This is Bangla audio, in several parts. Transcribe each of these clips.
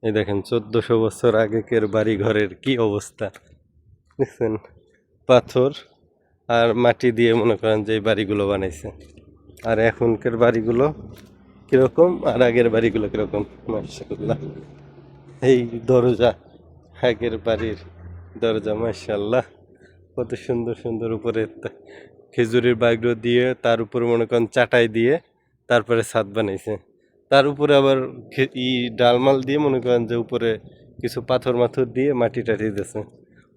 এই দেখেন 1400 বছর আগেকের বাড়ি ঘরের কি অবস্থা দেখছেন। পাথর আর মাটি দিয়ে মনে করেন যে এই বাড়িগুলো বানাইছে। আর এখনকার বাড়িগুলো কিরকম আর আগের বাড়িগুলো কিরকম, মাশাআল্লাহ। এই দরজা, আগের বাড়ির দরজা মাশাআল্লাহ কত সুন্দর সুন্দর। উপরে খেজুরের বাগড়ো দিয়ে তার উপরে মনে করেন চাটাই দিয়ে তারপরে ছাদ বানাইছে। তার উপরে আবার ডালমাল দিয়ে মনে করেন যে উপরে কিছু পাথর মাথর দিয়ে মাটি টাটি দিয়েছে।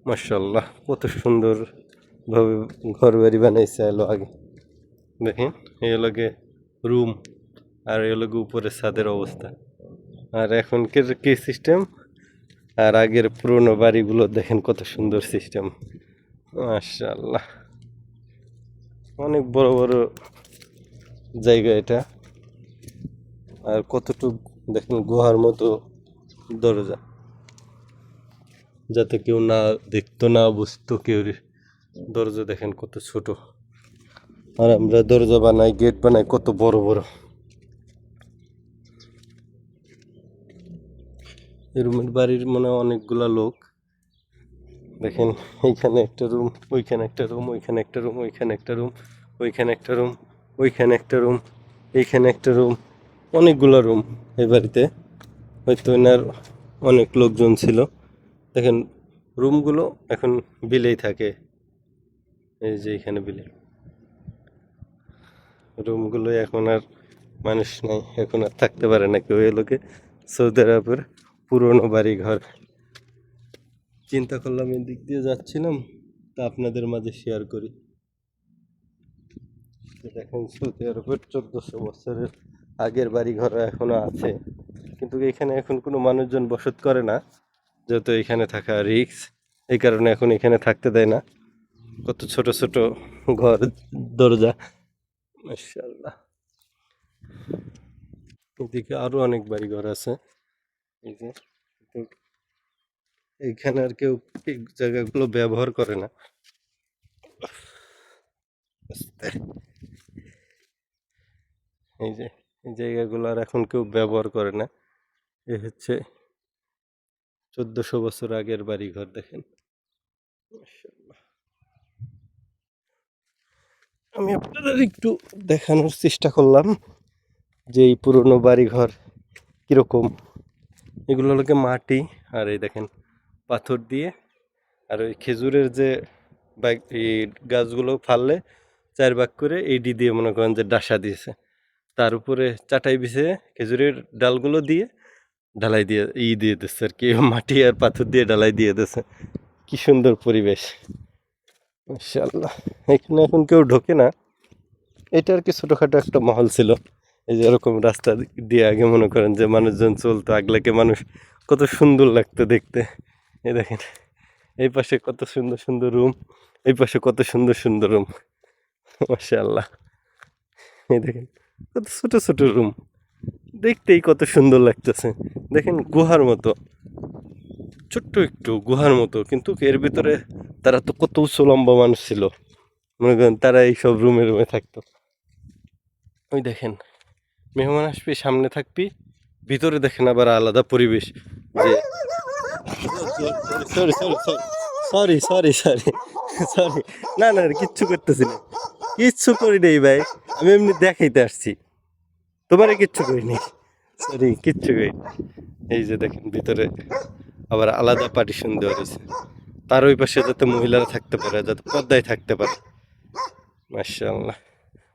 মাশাআল্লাহ কত সুন্দর ভাবে ঘর বাড়ি বানাইছে এলো আগে। দেখেন এই লগে রুম আর এই লগে উপরে ছাদের অবস্থা। আর এখনকার কি সিস্টেম আর আগের পুরনো বাড়িগুলো দেখেন কত সুন্দর সিস্টেম। মাশাআল্লাহ অনেক বড় বড় জায়গা এটা। আর কতটুক দেখেন গুহার মতো দরজা, যাতে কেউ না দেখতো না বুঝতো কেউ। দরজা দেখেন কত ছোট, আর আমরা দরজা বানাই গেট বানাই কত বড় বড়। এই রুমের বাড়ির মনে হয় অনেকগুলা লোক। দেখেন এইখানে একটা রুম, ওইখানে একটা রুম, ওইখানে একটা রুম, ওইখানে একটা রুম, ওইখানে একটা রুম, ওইখানে একটা রুম, এইখানে একটা রুম, অনেকগুলো রুম এই বাড়িতে। হয়তো এনার অনেক লোকজন ছিল। দেখেন রুমগুলো এখন বিলেই থাকে, এই যে এখানে বিলে। রুমগুলো এখন আর মানুষ নাই, এখন আর থাকতে পারে না কেউ। এলোকে সৌদি আরবের পুরনো বাড়ি ঘর। চিন্তা করলাম এই দিক দিয়ে যাচ্ছিলাম তা আপনাদের মাঝে শেয়ার করি। দেখেন সৌদি আরবের 1400 বছরের আগের বাড়ি ঘর এখনো আছে, কিন্তু এখানে এখন কোনো মানুষজন বসত করে না, যেহেতু এখানে থাকা রিস্ক। এই কারণে এখন এখানে থাকতে দেয় না। কত ছোট ছোট ঘর, দরজা মাশাআল্লাহ। এদিকে আরো অনেক বাড়ি ঘর আছে। এই যে এইখানে আর কেউ এই জায়গাগুলো ব্যবহার করে না। এই যে এই জায়গাগুলো আর এখন কেউ ব্যবহার করে না। এ হচ্ছে 1400 বছর আগের বাড়ি ঘর দেখেন। মাশাআল্লাহ। আমি আপনাদের একটু দেখানোর চেষ্টা করলাম যে এই পুরনো বাড়ি ঘর কিরকম। এগুলো লোকে মাটি আর এই দেখেন পাথর দিয়ে, আর ওই খেজুরের যে এই গাছগুলো ফাললে 4 ভাগ করে এইডি দিয়ে মনে করেন যে ডাসা দিয়েছে, তার উপরে চাটাই বিছিয়ে খেজুরের ডালগুলো দিয়ে ঢালাই দিয়ে দিয়ে দিচ্ছে আর কি, মাটি আর পাথর দিয়ে ঢালাই দিয়ে দিচ্ছে। কি সুন্দর পরিবেশ মাশাআল্লাহ। এখানে এখন কেউ ঢোকে না। এটা আর কি ছোটোখাটো একটা মহল ছিল। এই যে এরকম রাস্তা দিয়ে আগে মনে করেন যে মানুষজন চলতো, আগলাকে মানুষ কত সুন্দর লাগতো দেখতে। এই দেখেন এই পাশে কত সুন্দর সুন্দর রুম, এই পাশে কত সুন্দর সুন্দর রুম মাশাআল্লাহ। এই দেখেন কত ছোট ছোট রুম, দেখতেই কত সুন্দর লাগতেছে। দেখেন গুহার মতো, ছোট্ট একটু গুহার মতো, কিন্তু এর ভিতরে তারা তো কত উঁচু লম্বা মানুষ ছিল, মনে করেন তারা এইসব রুমে রুমে থাকতো। ওই দেখেন মেহমান আসবি সামনে থাকবি, ভিতরে দেখেন আবার আলাদা পরিবেশ। যে sorry sorry sorry sorry sorry sorry, না না কিচ্ছু করতেছি না, কিচ্ছু করি নেই ভাই, আমি এমনি দেখাইতে আসছি, তোমারে কিচ্ছু করিনি, সরি কিচ্ছু করি। এই যে দেখেন ভিতরে আবার আলাদা পার্টিশন দেওয়া রয়েছে, তার ওই পাশে যাতে মহিলারা থাকতে পারে, যাতে পর্দায় থাকতে পারে। মাশাআল্লাহ।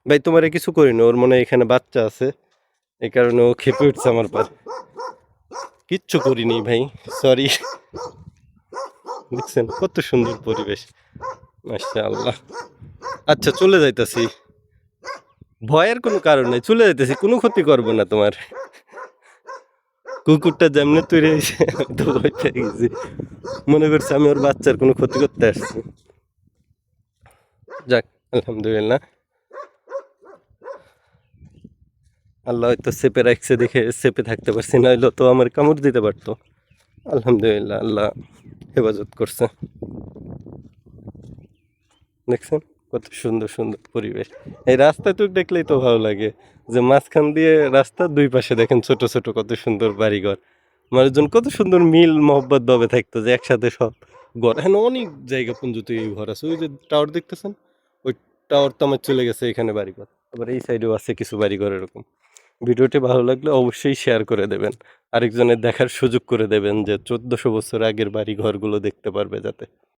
ভাই তোমারে কিছু করিনি, ওর মনে হয় এখানে বাচ্চা আছে, এই কারণে ও খেপে উঠছে আমার পর। কিচ্ছু করিনি ভাই, সরি। দেখছেন কত সুন্দর পরিবেশ মাশাআল্লাহ। আচ্ছা চলে যাইতাছি, ভয়ের কোনো কারণ নেই, চলে যাইতেছি, কোনো ক্ষতি করবো না তোমার। কুকুরটা যেমনি তৈরি হয়েছে আমি তো ভয় পেয়ে গেছি, মনে করছি আমি ওর বাচ্চার কোনো ক্ষতি করতে আসছি। যাক আলহামদুলিল্লাহ, আল্লাহ হয়তো চেপে রাখছে দেখে চেপে থাকতে পারছি, নাহলে তো আমার কামড় দিতে পারতো। আলহামদুলিল্লাহ আল্লাহ হেফাজত করছে। দেখছেন কত সুন্দর সুন্দর পরিবেশ। এই রাস্তাটুক দেখলেই তো ভালো লাগে, যে মাঝখান দিয়ে রাস্তার দুই পাশে দেখেন ছোট ছোট কত সুন্দর বাড়িঘর মানুষজন কত সুন্দর মিল মহব্বত ভাবে থাকতো, যে একসাথে সব ঘর। এখানে অনেক জায়গা পুঞ্জতে এই ঘর আছে, ওই যে টাওয়ার দেখতেছেন, ওই টাওয়ার তো আমার চলে গেছে, এখানে বাড়িঘর। আবার এই সাইডেও আছে কিছু বাড়িঘর এরকম। ভিডিওটি ভালো লাগলে অবশ্যই শেয়ার করে দেবেন, আরেকজনের দেখার সুযোগ করে দেবেন, যে 1400 বছর আগের বাড়ি ঘরগুলো দেখতে পারবে যাতে।